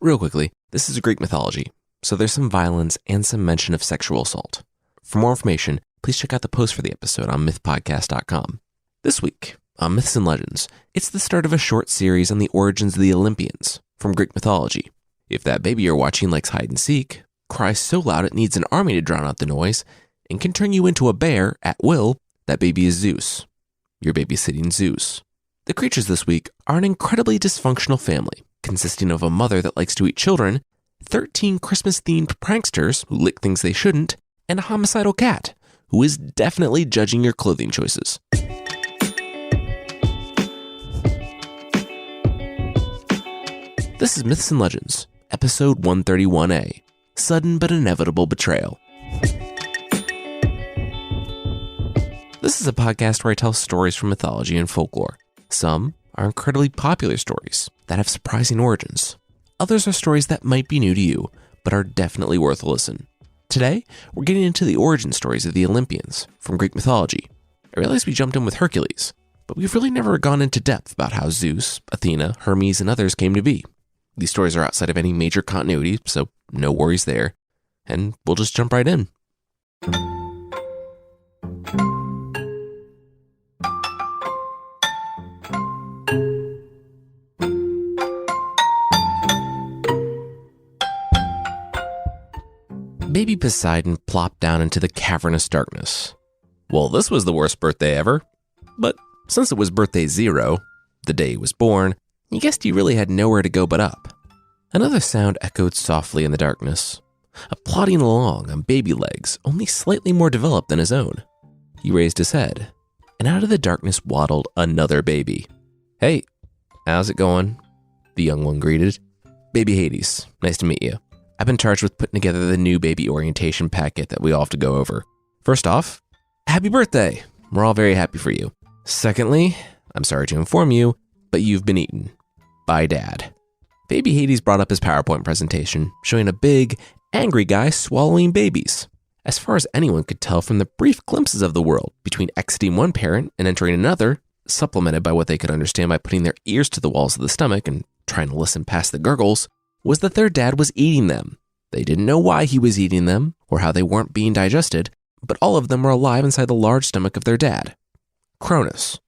Real quickly, this is a Greek mythology, so there's some violence and some mention of sexual assault. For more information, please check out the post for the episode on mythpodcast.com. This week, on Myths and Legends, it's the start of a short series on the origins of the Olympians from Greek mythology. If that baby you're watching likes hide and seek, cries so loud it needs an army to drown out the noise, and can turn you into a bear at will, that baby is Zeus. You're babysitting Zeus. The creatures this week are an incredibly dysfunctional family, consisting of a mother that likes to eat children, 13 Christmas-themed pranksters who lick things they shouldn't, and a homicidal cat who is definitely judging your clothing choices. This is Myths and Legends, episode 131A, Sudden but Inevitable Betrayal. This is a podcast where I tell stories from mythology and folklore. Some are incredibly popular stories that have surprising origins. Others are stories that might be new to you, but are definitely worth a listen. Today, we're getting into the origin stories of the Olympians from Greek mythology. I realize we jumped in with Hercules, but we've really never gone into depth about how Zeus, Athena, Hermes, and others came to be. These stories are outside of any major continuity, so no worries there. And we'll just jump right in. Baby Poseidon plopped down into the cavernous darkness. Well, this was the worst birthday ever. But since it was birthday 0, the day he was born, he guessed he really had nowhere to go but up. Another sound echoed softly in the darkness, plodding along on baby legs, only slightly more developed than his own. He raised his head, and out of the darkness waddled another baby. "Hey, how's it going?" the young one greeted. "Baby Hades, nice to meet you. I've been charged with putting together the new baby orientation packet that we all have to go over. First off, happy birthday. We're all very happy for you. Secondly, I'm sorry to inform you, but you've been eaten by Dad." Baby Hades brought up his PowerPoint presentation, showing a big, angry guy swallowing babies. As far as anyone could tell from the brief glimpses of the world between exiting one parent and entering another, supplemented by what they could understand by putting their ears to the walls of the stomach and trying to listen past the gurgles, was that their dad was eating them. They didn't know why he was eating them or how they weren't being digested, but all of them were alive inside the large stomach of their dad, Cronus.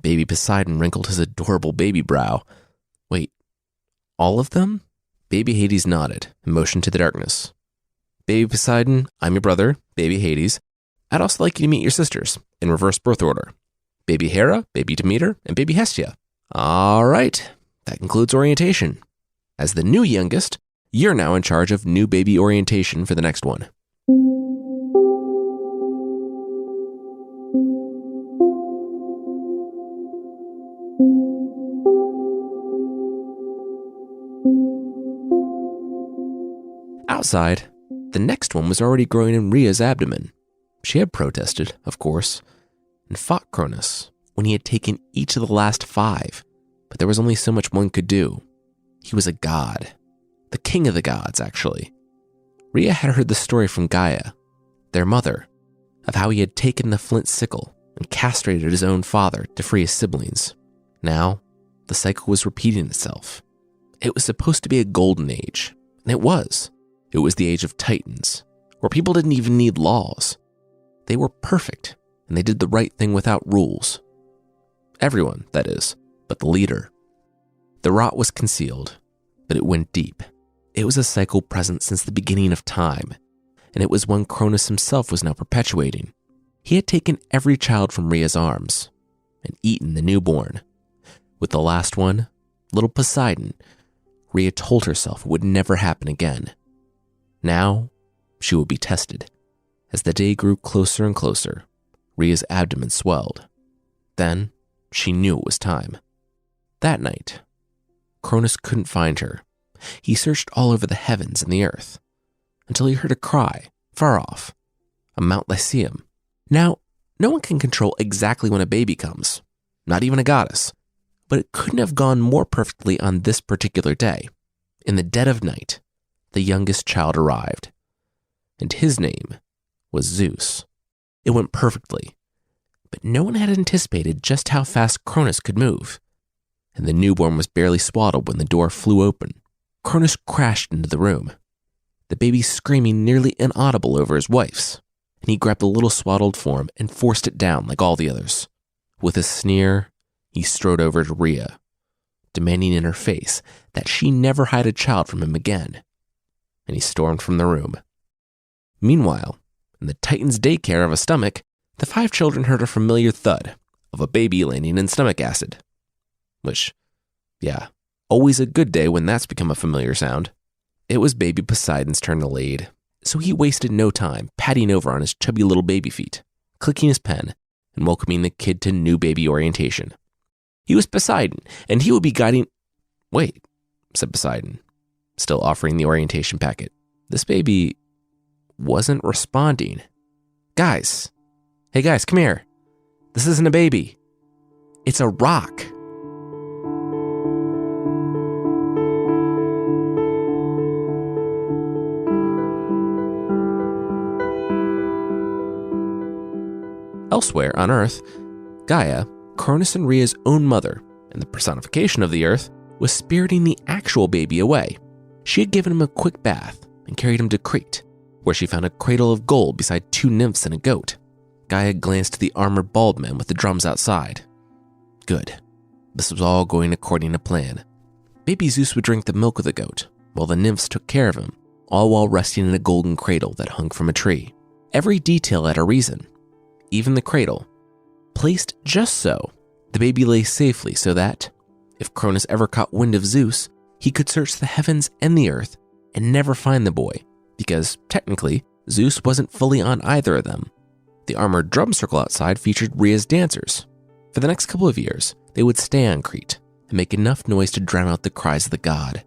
Baby Poseidon wrinkled his adorable baby brow. Wait, all of them? Baby Hades nodded and motioned to the darkness. "Baby Poseidon, I'm your brother, Baby Hades. I'd also like you to meet your sisters, in reverse birth order. Baby Hera, Baby Demeter, and Baby Hestia. All right, that concludes orientation. As the new youngest, you're now in charge of new baby orientation for the next one." Outside, the next one was already growing in Rhea's abdomen. She had protested, of course, and fought Cronus when he had taken each of the last 5, but there was only so much one could do. He was a god. The king of the gods, actually. Rhea had heard the story from Gaia, their mother, of how he had taken the flint sickle and castrated his own father to free his siblings. Now, the cycle was repeating itself. It was supposed to be a golden age, and it was. It was the age of Titans, where people didn't even need laws. They were perfect, and they did the right thing without rules. Everyone, that is, but the leader. The rot was concealed, but it went deep. It was a cycle present since the beginning of time, and it was one Cronus himself was now perpetuating. He had taken every child from Rhea's arms and eaten the newborn. With the last one, little Poseidon, Rhea told herself it would never happen again. Now, she would be tested. As the day grew closer and closer, Rhea's abdomen swelled. Then, she knew it was time. That night, Cronus couldn't find her. He searched all over the heavens and the earth, until he heard a cry, far off, on Mount Lycaeum. Now, no one can control exactly when a baby comes, not even a goddess, but it couldn't have gone more perfectly on this particular day. In the dead of night, the youngest child arrived, and his name was Zeus. It went perfectly, but no one had anticipated just how fast Cronus could move, and the newborn was barely swaddled when the door flew open. Cronus crashed into the room, the baby screaming nearly inaudible over his wife's, and he grabbed the little swaddled form and forced it down like all the others. With a sneer, he strode over to Rhea, demanding in her face that she never hide a child from him again, and he stormed from the room. Meanwhile, in the Titan's daycare of a stomach, the 5 children heard a familiar thud of a baby landing in stomach acid. Which, yeah, always a good day when that's become a familiar sound. It was baby Poseidon's turn to lead, so he wasted no time patting over on his chubby little baby feet, clicking his pen, and welcoming the kid to new baby orientation. He was Poseidon, and he would be guiding... Wait, said Poseidon, still offering the orientation packet. This baby wasn't responding. Guys, hey guys, come here. This isn't a baby. It's a rock. Elsewhere on Earth, Gaia, Cronus and Rhea's own mother, and the personification of the Earth, was spiriting the actual baby away. She had given him a quick bath and carried him to Crete, where she found a cradle of gold beside 2 nymphs and a goat. Gaia glanced at the armored bald man with the drums outside. Good. This was all going according to plan. Baby Zeus would drink the milk of the goat, while the nymphs took care of him, all while resting in a golden cradle that hung from a tree. Every detail had a reason, even the cradle, placed just so the baby lay safely so that, if Cronus ever caught wind of Zeus, he could search the heavens and the earth and never find the boy, because technically, Zeus wasn't fully on either of them. The armored drum circle outside featured Rhea's dancers. For the next couple of years, they would stay on Crete and make enough noise to drown out the cries of the god.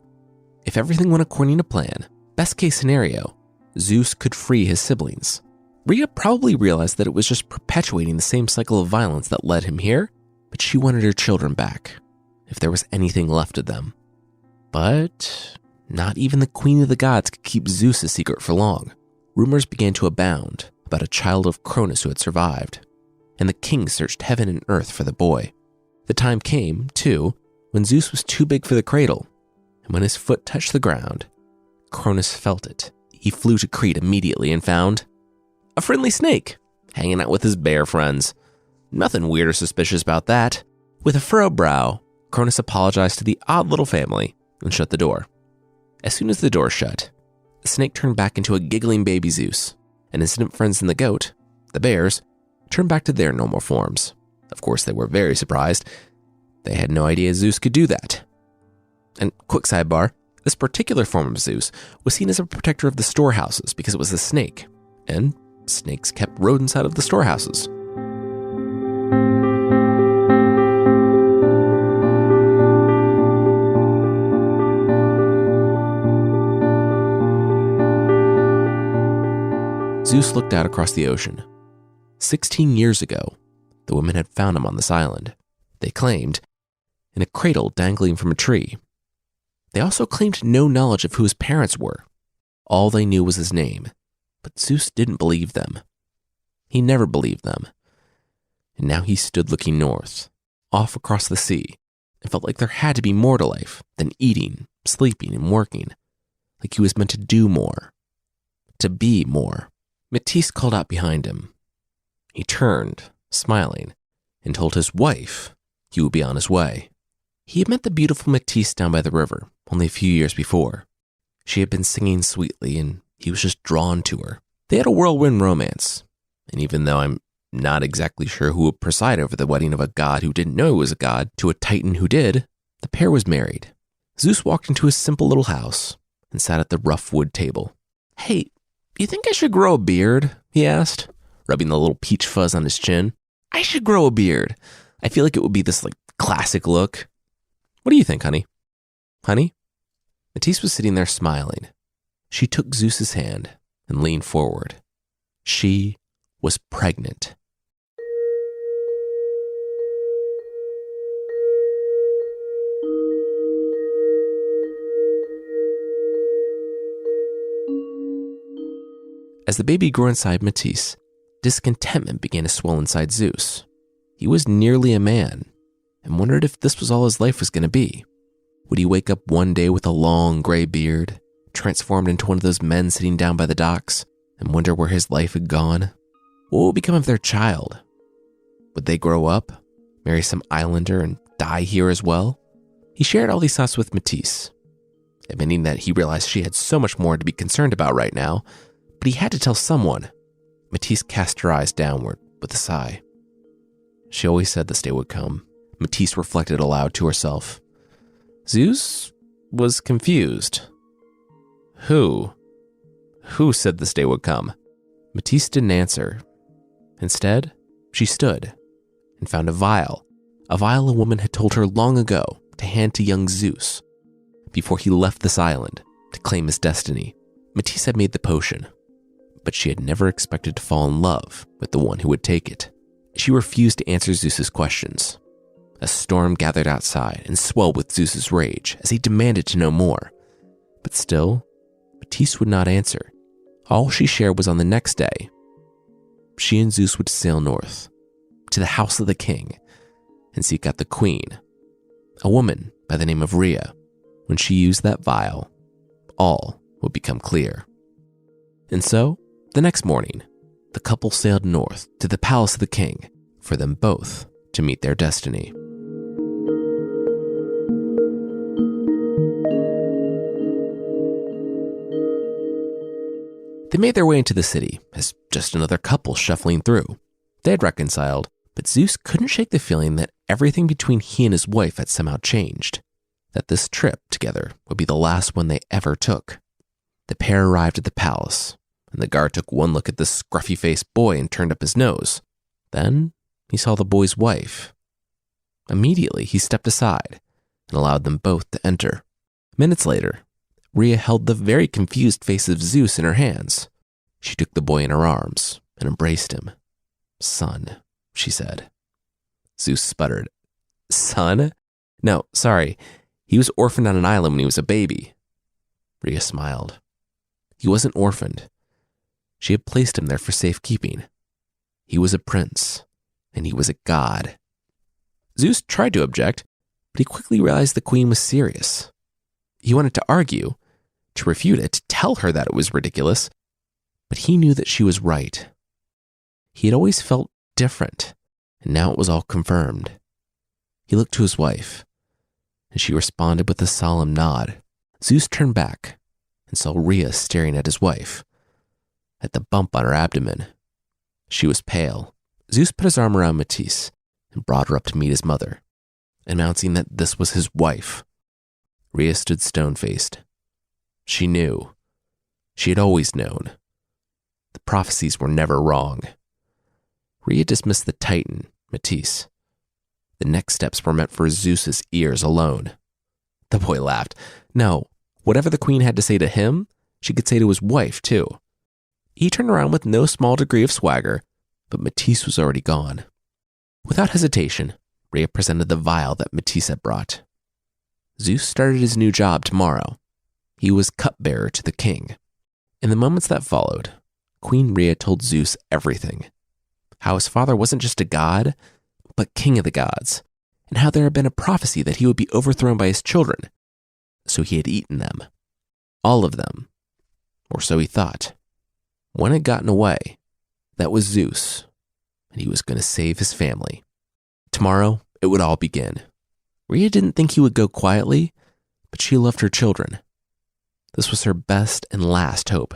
If everything went according to plan, best case scenario, Zeus could free his siblings. Rhea probably realized that it was just perpetuating the same cycle of violence that led him here, but she wanted her children back, if there was anything left of them. But not even the queen of the gods could keep Zeus a secret for long. Rumors began to abound about a child of Cronus who had survived, and the king searched heaven and earth for the boy. The time came, too, when Zeus was too big for the cradle, and when his foot touched the ground, Cronus felt it. He flew to Crete immediately and found a friendly snake, hanging out with his bear friends. Nothing weird or suspicious about that. With a furrowed brow, Cronus apologized to the odd little family and shut the door. As soon as the door shut, the snake turned back into a giggling baby Zeus, and his nymph friends and the goat, the bears, turned back to their normal forms. Of course, they were very surprised. They had no idea Zeus could do that. And quick sidebar, this particular form of Zeus was seen as a protector of the storehouses because it was a snake, and snakes kept rodents out of the storehouses. Zeus looked out across the ocean. 16 years ago, the women had found him on this island. They claimed, in a cradle dangling from a tree. They also claimed no knowledge of who his parents were. All they knew was his name, but Zeus didn't believe them. He never believed them. And now he stood looking north, off across the sea, and felt like there had to be more to life than eating, sleeping, and working. Like he was meant to do more, to be more. Matisse called out behind him. He turned, smiling, and told his wife he would be on his way. He had met the beautiful Matisse down by the river only a few years before. She had been singing sweetly, and he was just drawn to her. They had a whirlwind romance, and even though I'm not exactly sure who would preside over the wedding of a god who didn't know he was a god to a titan who did, the pair was married. Zeus walked into his simple little house and sat at the rough wood table. "Hey, you think I should grow a beard?" he asked, rubbing the little peach fuzz on his chin. "I should grow a beard. I feel like it would be this classic look. What do you think, honey?" "Honey?" Matisse was sitting there smiling. She took Zeus's hand and leaned forward. She was pregnant. As the baby grew inside Matisse, discontentment began to swell inside Zeus. He was nearly a man and wondered if this was all his life was going to be. Would he wake up one day with a long gray beard, transformed into one of those men sitting down by the docks, and wonder where his life had gone? What would become of their child? Would they grow up, marry some islander, and die here as well? He shared all these thoughts with Matisse, admitting that he realized she had so much more to be concerned about right now, but he had to tell someone. Matisse cast her eyes downward with a sigh. She always said this day would come. Matisse reflected aloud to herself. Zeus was confused. Who said this day would come? Matisse didn't answer. Instead, she stood and found a vial a woman had told her long ago to hand to young Zeus before he left this island to claim his destiny. Matisse had made the potion, but she had never expected to fall in love with the one who would take it. She refused to answer Zeus's questions. A storm gathered outside and swelled with Zeus's rage as he demanded to know more. But still, Matisse would not answer. All she shared was on the next day, she and Zeus would sail north to the house of the king and seek out the queen, a woman by the name of Rhea. When she used that vial, all would become clear. And so, the next morning, the couple sailed north to the palace of the king for them both to meet their destiny. They made their way into the city as just another couple shuffling through. They had reconciled, but Zeus couldn't shake the feeling that everything between he and his wife had somehow changed, that this trip together would be the last one they ever took. The pair arrived at the palace, and the guard took one look at the scruffy-faced boy and turned up his nose. Then he saw the boy's wife. Immediately, he stepped aside and allowed them both to enter. Minutes later, Rhea held the very confused face of Zeus in her hands. She took the boy in her arms and embraced him. Son, she said. Zeus sputtered. Son? No, sorry. He was orphaned on an island when he was a baby. Rhea smiled. He wasn't orphaned. She had placed him there for safekeeping. He was a prince, and he was a god. Zeus tried to object, but he quickly realized the queen was serious. He wanted to argue, to refute it, to tell her that it was ridiculous, but he knew that she was right. He had always felt different, and now it was all confirmed. He looked to his wife, and she responded with a solemn nod. Zeus turned back and saw Rhea staring at his wife, at the bump on her abdomen. She was pale. Zeus put his arm around Matisse and brought her up to meet his mother, announcing that this was his wife. Rhea stood stone-faced. She knew. She had always known. The prophecies were never wrong. Rhea dismissed the Titan, Matisse. The next steps were meant for Zeus's ears alone. The boy laughed. No, whatever the queen had to say to him, she could say to his wife, too. He turned around with no small degree of swagger, but Matisse was already gone. Without hesitation, Rhea presented the vial that Matisse had brought. Zeus started his new job tomorrow. He was cupbearer to the king. In the moments that followed, Queen Rhea told Zeus everything. How his father wasn't just a god, but king of the gods, and how there had been a prophecy that he would be overthrown by his children. So he had eaten them. All of them. Or so he thought. One had gotten away. That was Zeus, and he was going to save his family. Tomorrow, it would all begin. Rhea didn't think he would go quietly, but she loved her children. This was her best and last hope.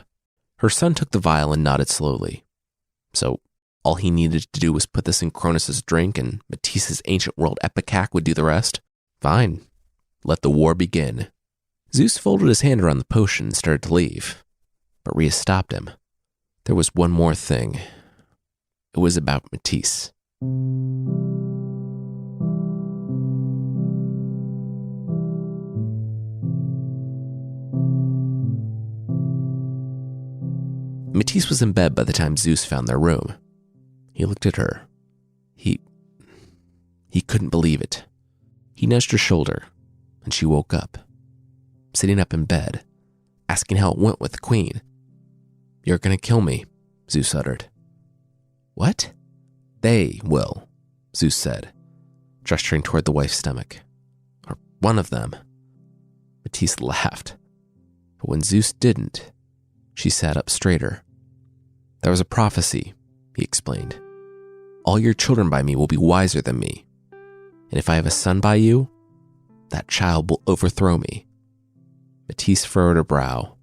Her son took the vial and nodded slowly. So all he needed to do was put this in Cronus' drink, and Matisse's ancient world ipecac would do the rest. Fine. Let the war begin. Zeus folded his hand around the potion and started to leave, but Rhea stopped him. There was one more thing. It was about Matisse. Matisse was in bed by the time Zeus found their room. He looked at her. He couldn't believe it. He nudged her shoulder, and she woke up, sitting up in bed, asking how it went with the queen. You're gonna kill me, Zeus uttered. What? They will, Zeus said, gesturing toward the wife's stomach. Or one of them. Matisse laughed. But when Zeus didn't, she sat up straighter. There was a prophecy, he explained. All your children by me will be wiser than me. And if I have a son by you, that child will overthrow me. Matisse furrowed her brow.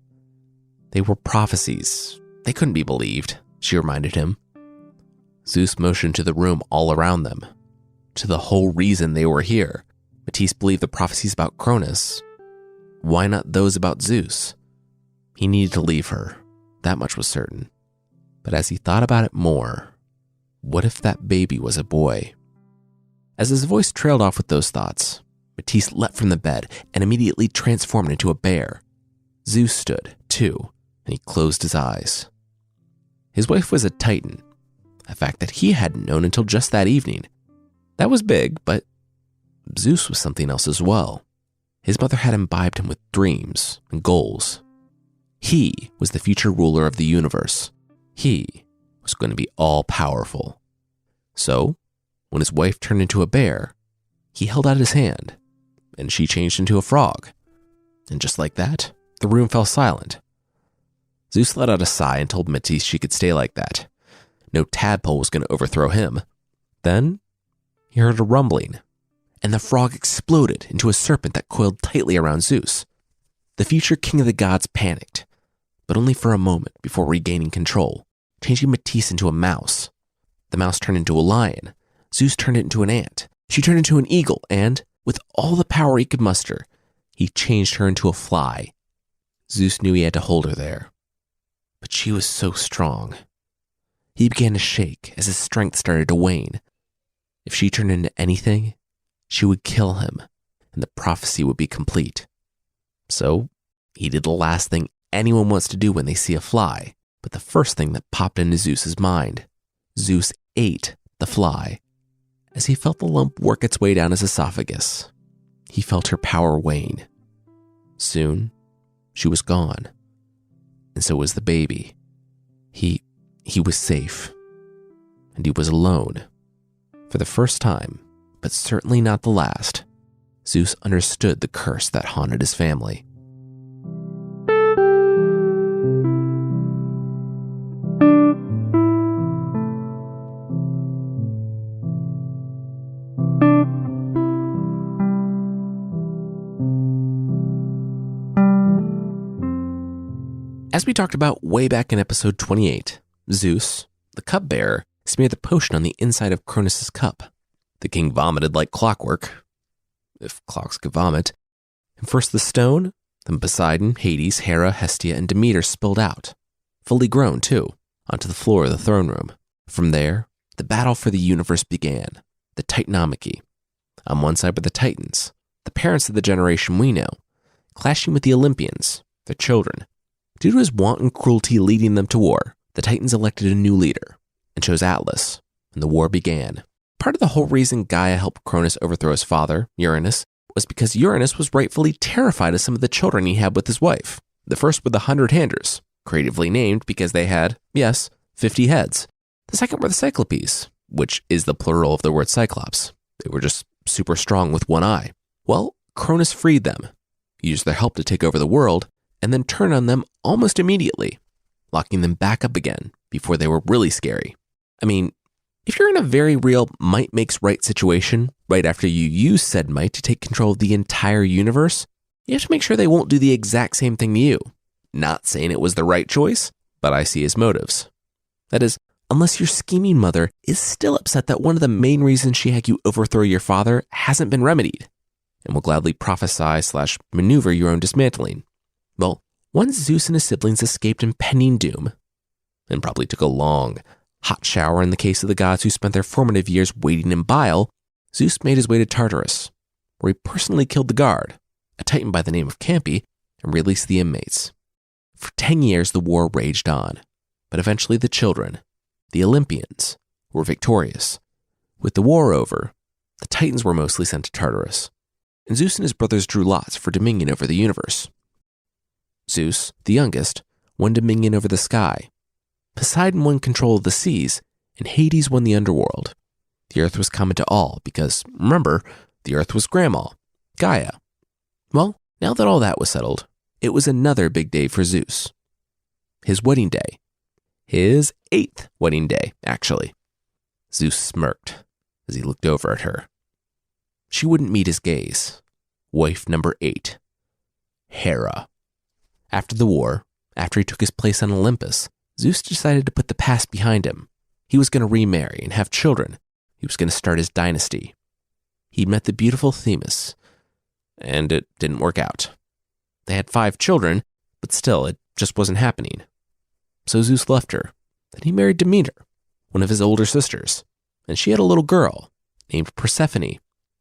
They were prophecies. They couldn't be believed, she reminded him. Zeus motioned to the room all around them, to the whole reason they were here. Matisse believed the prophecies about Cronus. Why not those about Zeus? He needed to leave her, that much was certain. But as he thought about it more, what if that baby was a boy? As his voice trailed off with those thoughts, Matisse leapt from the bed and immediately transformed into a bear. Zeus stood, too, and he closed his eyes. His wife was a Titan, a fact that he hadn't known until just that evening. That was big, but Zeus was something else as well. His mother had imbibed him with dreams and goals. He was the future ruler of the universe. He was going to be all-powerful. So, when his wife turned into a bear, he held out his hand, and she changed into a frog. And just like that, the room fell silent. Zeus let out a sigh and told Matisse she could stay like that. No tadpole was going to overthrow him. Then, he heard a rumbling, and the frog exploded into a serpent that coiled tightly around Zeus. The future king of the gods panicked, but only for a moment before regaining control, changing Matisse into a mouse. The mouse turned into a lion. Zeus turned it into an ant. She turned into an eagle, and, with all the power he could muster, he changed her into a fly. Zeus knew he had to hold her there. But she was so strong. He began to shake as his strength started to wane. If she turned into anything, she would kill him, and the prophecy would be complete. So, he did the last thing anyone wants to do when they see a fly, but the first thing that popped into Zeus's mind. Zeus ate the fly. As he felt the lump work its way down his esophagus, he felt her power wane. Soon, she was gone. And so was the baby. He was safe. And he was alone. For the first time, but certainly not the last, Zeus understood the curse that haunted his family. As we talked about way back in episode 28, Zeus, the cupbearer, smeared the potion on the inside of Cronus' cup. The king vomited like clockwork, if clocks could vomit, and first the stone, then Poseidon, Hades, Hera, Hestia, and Demeter spilled out, fully grown too, onto the floor of the throne room. From there, the battle for the universe began, the Titanomachy. On one side were the Titans, the parents of the generation we know, clashing with the Olympians, their children. Due to his wanton cruelty leading them to war, the Titans elected a new leader and chose Atlas, and the war began. Part of the whole reason Gaia helped Cronus overthrow his father, Uranus, was because Uranus was rightfully terrified of some of the children he had with his wife. The first were the 100-handers, creatively named because they had, yes, 50 heads. The second were the Cyclopes, which is the plural of the word Cyclops. They were just super strong with one eye. Well, Cronus freed them, used their help to take over the world, and then turned on them almost immediately, locking them back up again before they were really scary. I mean, if you're in a very real might makes right situation, right after you use said might to take control of the entire universe, you have to make sure they won't do the exact same thing to you. Not saying it was the right choice, but I see his motives. That is, unless your scheming mother is still upset that one of the main reasons she had you overthrow your father hasn't been remedied, and will gladly prophesy/maneuver your own dismantling. Well, once Zeus and his siblings escaped impending doom, and probably took a long, hot shower in the case of the gods who spent their formative years waiting in bile, Zeus made his way to Tartarus, where he personally killed the guard, a titan by the name of Campi, and released the inmates. For 10 years, the war raged on, but eventually the children, the Olympians, were victorious. With the war over, the Titans were mostly sent to Tartarus, and Zeus and his brothers drew lots for dominion over the universe. Zeus, the youngest, won dominion over the sky. Poseidon won control of the seas, and Hades won the underworld. The earth was common to all because, remember, the earth was Grandma, Gaia. Well, Now that all that was settled, it was another big day for Zeus. His wedding day. His 8th wedding day, actually. Zeus smirked as he looked over at her. She wouldn't meet his gaze. Wife number 8. Hera. After the war, after he took his place on Olympus, Zeus decided to put the past behind him. He was going to remarry and have children. He was going to start his dynasty. He met the beautiful Themis, and it didn't work out. They had 5 children, but still, it just wasn't happening. So Zeus left her. Then he married Demeter, one of his older sisters, and she had a little girl named Persephone.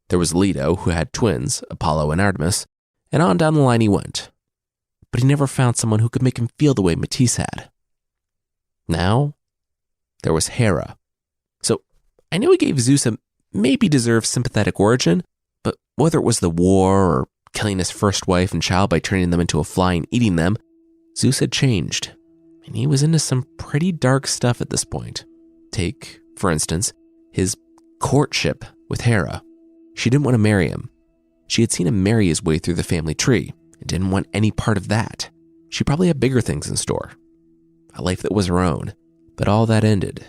There was Leto, who had twins, Apollo and Artemis, and on down the line he went. But he never found someone who could make him feel the way Matisse had. Now, there was Hera. So, I know he gave Zeus a maybe deserved sympathetic origin, but whether it was the war or killing his first wife and child by turning them into a fly and eating them, Zeus had changed, and he was into some pretty dark stuff at this point. Take, for instance, his courtship with Hera. She didn't want to marry him. She had seen him marry his way through the family tree and didn't want any part of that. She probably had bigger things in store, a life that was her own. But all that ended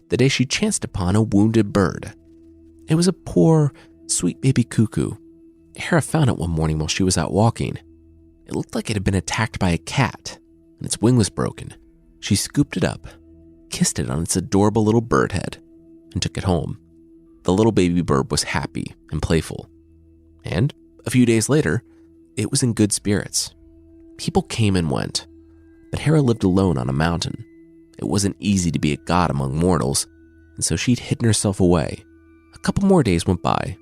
the day she chanced upon a wounded bird. It was a poor, sweet baby cuckoo. Hera found it one morning while she was out walking. It looked like it had been attacked by a cat, and its wing was broken. She scooped it up, kissed it on its adorable little bird head, and took it home. The little baby bird was happy and playful. And a few days later, it was in good spirits. People came and went, but Hera lived alone on a mountain. It wasn't easy to be a god among mortals, and so she'd hidden herself away. A couple more days went by,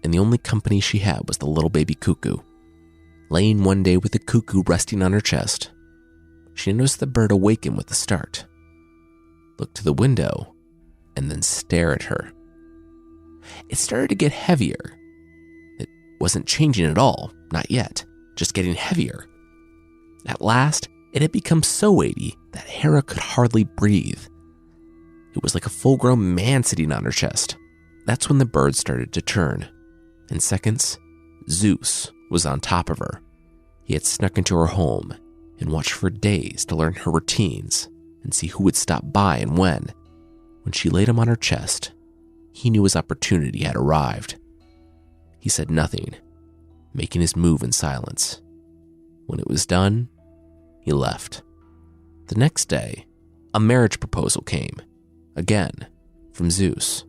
and the only company she had was the little baby cuckoo. Laying one day with the cuckoo resting on her chest, she noticed the bird awaken with a start, look to the window, and then stare at her. It started to get heavier. It wasn't changing at all, not yet, just getting heavier. At last, it had become so weighty that Hera could hardly breathe. It was like a full-grown man sitting on her chest. That's when the bird started to turn. In seconds, Zeus was on top of her. He had snuck into her home and watched for days to learn her routines and see who would stop by and when. When she laid him on her chest, he knew his opportunity had arrived. He said nothing, making his move in silence. When it was done, he left. The next day, a marriage proposal came, again, from Zeus.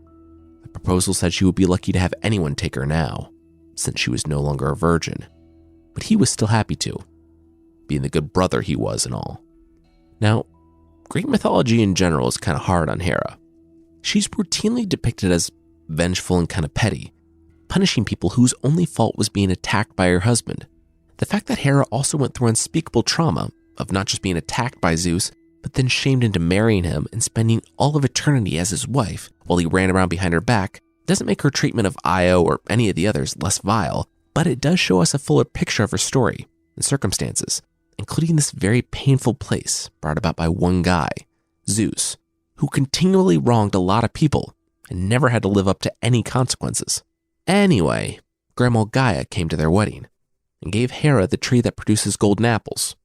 The proposal said she would be lucky to have anyone take her now, since she was no longer a virgin. But he was still happy to, being the good brother he was and all. Now, Greek mythology in general is kind of hard on Hera. She's routinely depicted as vengeful and kind of petty, punishing people whose only fault was being attacked by her husband. The fact that Hera also went through unspeakable trauma of not just being attacked by Zeus, but then shamed into marrying him and spending all of eternity as his wife while he ran around behind her back doesn't make her treatment of Io or any of the others less vile, but it does show us a fuller picture of her story and circumstances, including this very painful place brought about by one guy, Zeus, who continually wronged a lot of people and never had to live up to any consequences. Anyway, Grandma Gaia came to their wedding and gave Hera the tree that produces golden apples,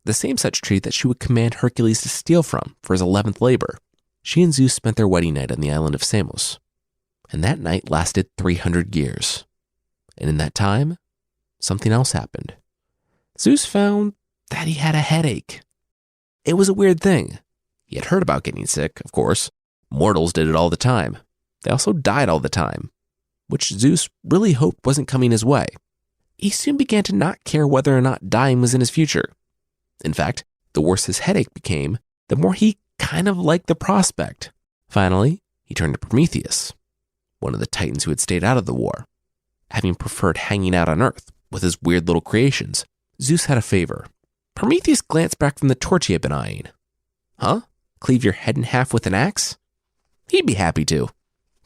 the same such tree that she would command Hercules to steal from for his 11th labor. She and Zeus spent their wedding night on the island of Samos, and that night lasted 300 years. And in that time, something else happened. Zeus found that he had a headache. It was a weird thing. He had heard about getting sick, of course. Mortals did it all the time. They also died all the time, which Zeus really hoped wasn't coming his way. He soon began to not care whether or not dying was in his future. In fact, the worse his headache became, the more he kind of liked the prospect. Finally, he turned to Prometheus, one of the titans who had stayed out of the war, having preferred hanging out on Earth with his weird little creations. Zeus had a favor. Prometheus glanced back from the torch he had been eyeing. Huh? Cleave your head in half with an axe? He'd be happy to.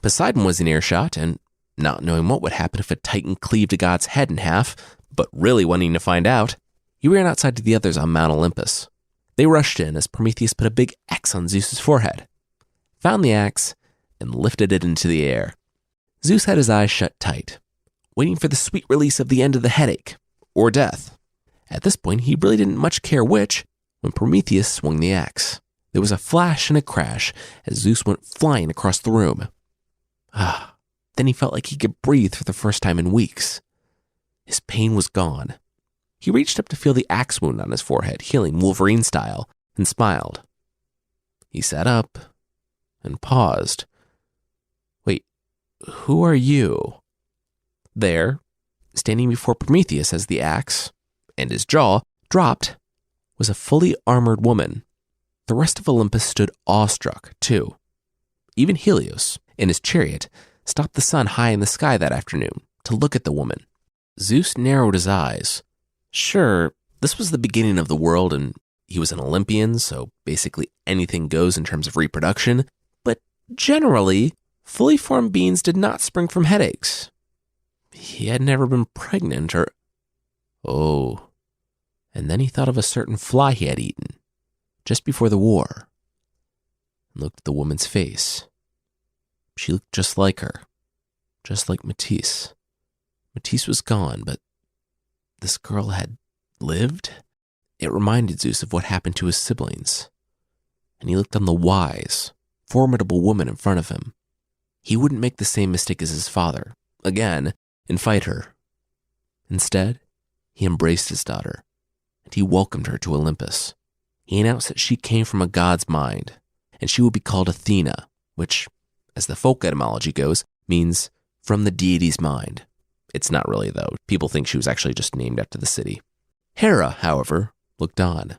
Poseidon was in earshot, and not knowing what would happen if a titan cleaved a god's head in half, but really wanting to find out, he ran outside to the others on Mount Olympus. They rushed in as Prometheus put a big X on Zeus's forehead, found the axe, and lifted it into the air. Zeus had his eyes shut tight, waiting for the sweet release of the end of the headache, or death. At this point, he really didn't much care which when Prometheus swung the axe. There was a flash and a crash as Zeus went flying across the room. Then he felt like he could breathe for the first time in weeks. His pain was gone. He reached up to feel the axe wound on his forehead, healing Wolverine style, and smiled. He sat up and paused. Wait, who are you? There, standing before Prometheus as the axe, and his jaw dropped, was a fully armored woman. The rest of Olympus stood awestruck, too. Even Helios, in his chariot, stopped the sun high in the sky that afternoon to look at the woman. Zeus narrowed his eyes. Sure, this was the beginning of the world, and he was an Olympian, so basically anything goes in terms of reproduction, but generally, fully formed beings did not spring from headaches. He had never been pregnant or... Oh, and then he thought of a certain fly he had eaten just before the war, and looked at the woman's face. She looked just like her, just like Matisse. Matisse was gone, but this girl had lived? It reminded Zeus of what happened to his siblings, and he looked on the wise, formidable woman in front of him. He wouldn't make the same mistake as his father, again, and fight her. Instead, he embraced his daughter, and he welcomed her to Olympus. He announced that she came from a god's mind, and she would be called Athena, which, as the folk etymology goes, means from the deity's mind. It's not really, though. People think she was actually just named after the city. Hera, however, looked on.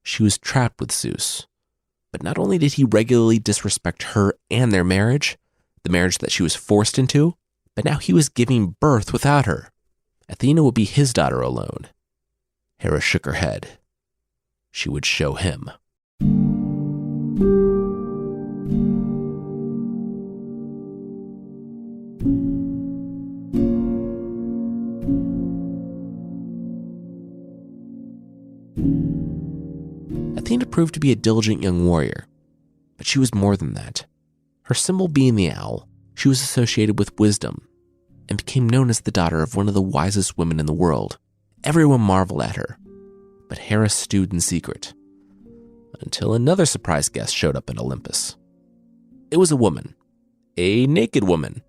She was trapped with Zeus. But not only did he regularly disrespect her and their marriage, the marriage that she was forced into, but now he was giving birth without her. Athena would be his daughter alone. Hera shook her head. She would show him. Athena proved to be a diligent young warrior, but she was more than that. Her symbol being the owl, she was associated with wisdom and became known as the daughter of one of the wisest women in the world. Everyone marveled at her, but Hera stewed in secret until another surprise guest showed up at Olympus. It was a woman, a naked woman,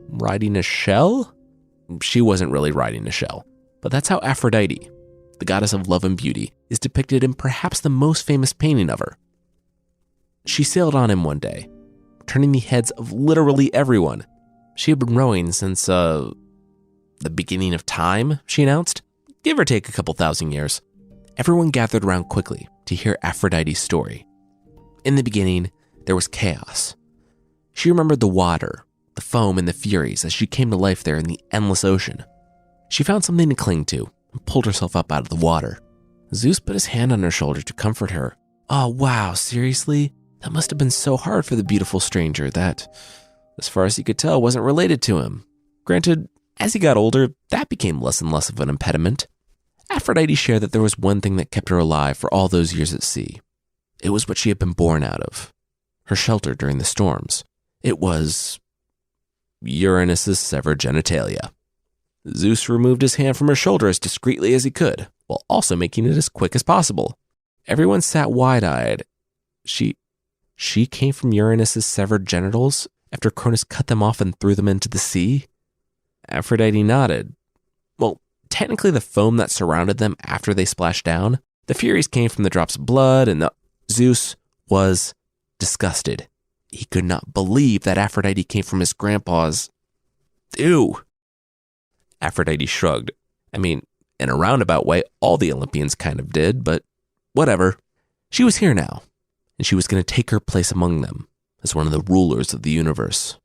riding a shell? She wasn't really riding a shell, but that's how Aphrodite, the goddess of love and beauty, is depicted in perhaps the most famous painting of her. She sailed on him one day, turning the heads of literally everyone. She had been rowing since, the beginning of time, she announced, give or take a couple thousand years. Everyone gathered around quickly to hear Aphrodite's story. In the beginning, there was chaos. She remembered the water, the foam, and the furies as she came to life there in the endless ocean. She found something to cling to and pulled herself up out of the water. Zeus put his hand on her shoulder to comfort her. Oh, wow, seriously? That must have been so hard for the beautiful stranger that, as far as he could tell, wasn't related to him. Granted, as he got older, that became less and less of an impediment. Aphrodite shared that there was one thing that kept her alive for all those years at sea. It was what she had been born out of, her shelter during the storms. It was Uranus's severed genitalia. Zeus removed his hand from her shoulder as discreetly as he could, while also making it as quick as possible. Everyone sat wide-eyed. She came from Uranus's severed genitals after Cronus cut them off and threw them into the sea? Aphrodite nodded. Well, technically the foam that surrounded them after they splashed down, the Furies came from the drops of blood, and Zeus was disgusted. He could not believe that Aphrodite came from his grandpa's... Ew! Aphrodite shrugged. I mean, in a roundabout way, all the Olympians kind of did, but whatever. She was here now, and she was going to take her place among them as one of the rulers of the universe.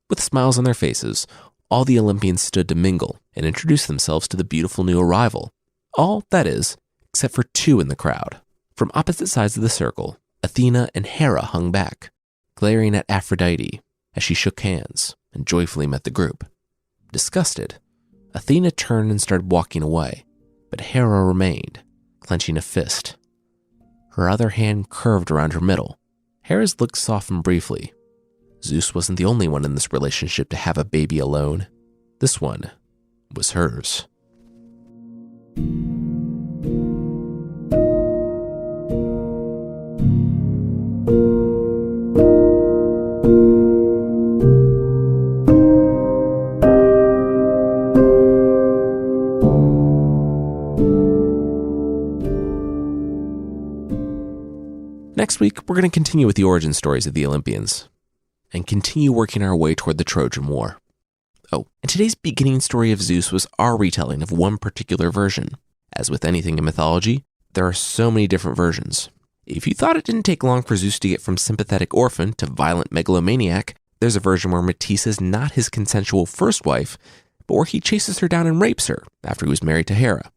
With smiles on their faces, all the Olympians stood to mingle and introduce themselves to the beautiful new arrival. All, that is, except for two in the crowd. From opposite sides of the circle, Athena and Hera hung back, glaring at Aphrodite as she shook hands and joyfully met the group. Disgusted, Athena turned and started walking away, but Hera remained, clenching a fist. Her other hand curved around her middle. Hera's look softened briefly. Zeus wasn't the only one in this relationship to have a baby alone. This one was hers. Next week, we're going to continue with the origin stories of the Olympians and continue working our way toward the Trojan War. Oh, and today's beginning story of Zeus was our retelling of one particular version. As with anything in mythology, there are so many different versions. If you thought it didn't take long for Zeus to get from sympathetic orphan to violent megalomaniac, there's a version where Metis is not his consensual first wife, but where he chases her down and rapes her after he was married to Hera.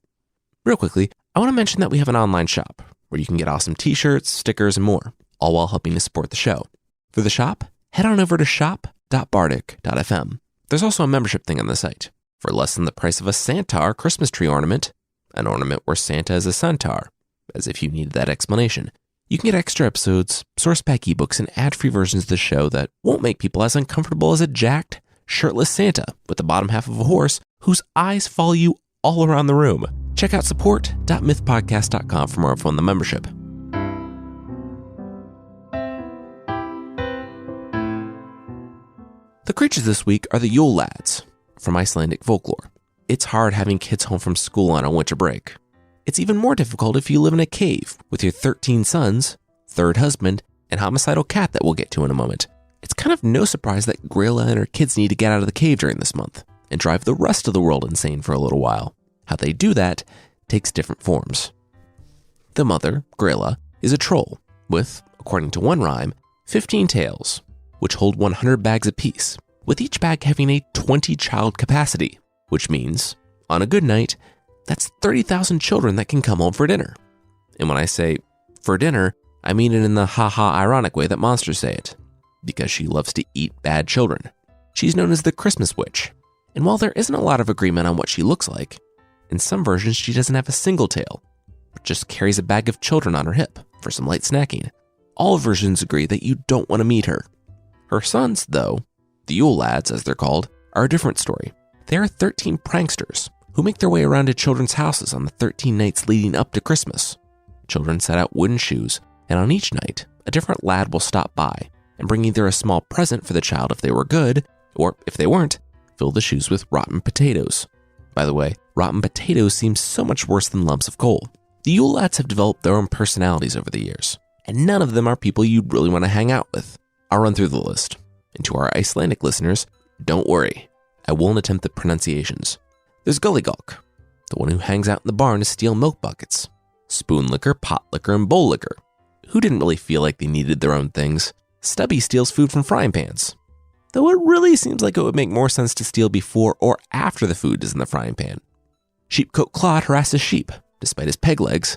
Real quickly, I want to mention that we have an online shop where you can get awesome t-shirts, stickers, and more, all while helping to support the show. For the shop, head on over to shop.bardic.fm. There's also a membership thing on the site. For less than the price of a Centaur Christmas tree ornament, an ornament where Santa is a centaur, as if you needed that explanation, you can get extra episodes, source pack ebooks, and ad-free versions of the show that won't make people as uncomfortable as a jacked, shirtless Santa with the bottom half of a horse whose eyes follow you all around the room. Check out support.mythpodcast.com for more info on the membership. The creatures this week are the Yule Lads from Icelandic folklore. It's hard having kids home from school on a winter break. It's even more difficult if you live in a cave with your 13 sons, third husband, and homicidal cat that we'll get to in a moment. It's kind of no surprise that Grilla and her kids need to get out of the cave during this month and drive the rest of the world insane for a little while. How they do that takes different forms. The mother, Grilla, is a troll with, according to one rhyme, 15 tails, which hold 100 bags apiece, with each bag having a 20-child capacity, which means, on a good night, that's 30,000 children that can come home for dinner. And when I say for dinner, I mean it in the ha-ha ironic way that monsters say it, because she loves to eat bad children. She's known as the Christmas Witch, and while there isn't a lot of agreement on what she looks like, in some versions she doesn't have a single tail, but just carries a bag of children on her hip for some light snacking. All versions agree that you don't want to meet her. Her sons, though, the Yule Lads as they're called, are a different story. They are 13 pranksters who make their way around to children's houses on the 13 nights leading up to Christmas. Children set out wooden shoes, and on each night, a different lad will stop by and bring either a small present for the child if they were good, or if they weren't, fill the shoes with rotten potatoes. By the way, rotten potatoes seem so much worse than lumps of coal. The Yule Lads have developed their own personalities over the years, and none of them are people you'd really want to hang out with. I'll run through the list. And to our Icelandic listeners, don't worry, I won't attempt the pronunciations. There's Gullygulk, the one who hangs out in the barn to steal milk buckets. Spoon licker, pot licker, and bowl licker, who didn't really feel like they needed their own things. Stubby steals food from frying pans, though it really seems like it would make more sense to steal before or after the food is in the frying pan. Sheepcoat Clod harasses sheep, despite his peg legs.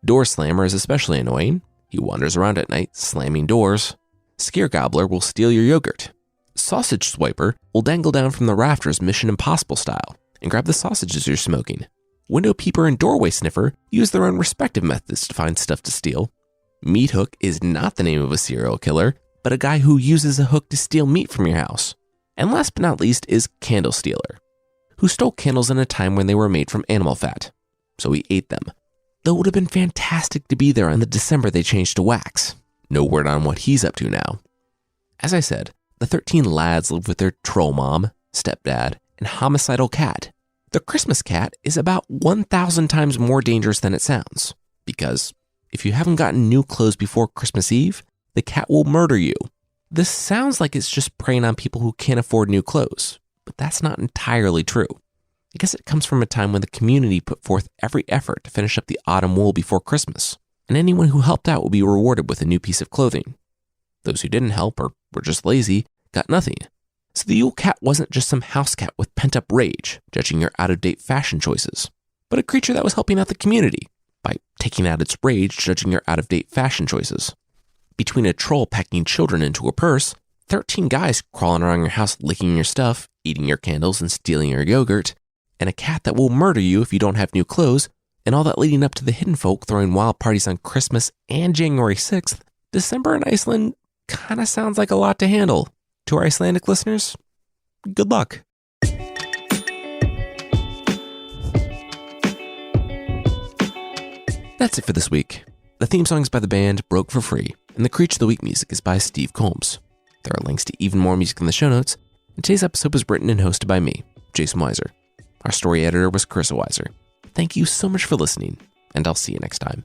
Door Slammer is especially annoying. He wanders around at night, slamming doors. Scare Gobbler will steal your yogurt. Sausage Swiper will dangle down from the rafters Mission Impossible style and grab the sausages you're smoking. Window Peeper and Doorway Sniffer use their own respective methods to find stuff to steal. Meat Hook is not the name of a serial killer, but a guy who uses a hook to steal meat from your house. And last but not least is Candle Stealer, who stole candles in a time when they were made from animal fat, so he ate them. Though it would have been fantastic to be there in the December they changed to wax. No word on what he's up to now. As I said, the 13 lads live with their troll mom, stepdad, and homicidal cat. The Christmas cat is about 1,000 times more dangerous than it sounds, because if you haven't gotten new clothes before Christmas Eve, the cat will murder you. This sounds like it's just preying on people who can't afford new clothes, but that's not entirely true. I guess it comes from a time when the community put forth every effort to finish up the autumn wool before Christmas, and anyone who helped out will be rewarded with a new piece of clothing. Those who didn't help or were just lazy got nothing. So the Yule Cat wasn't just some house cat with pent-up rage, judging your out-of-date fashion choices, but a creature that was helping out the community by taking out its rage, judging your out-of-date fashion choices. Between a troll packing children into a purse, 13 guys crawling around your house licking your stuff, eating your candles, and stealing your yogurt, and a cat that will murder you if you don't have new clothes, and all that leading up to the hidden folk throwing wild parties on Christmas and January 6th, December in Iceland kind of sounds like a lot to handle. To our Icelandic listeners, good luck. That's it for this week. The theme song is by the band Broke for Free, and the Creature of the Week music is by Steve Combs. There are links to even more music in the show notes, and today's episode was written and hosted by me, Jason Weiser. Our story editor was Carissa Weiser. Thank you so much for listening, and I'll see you next time.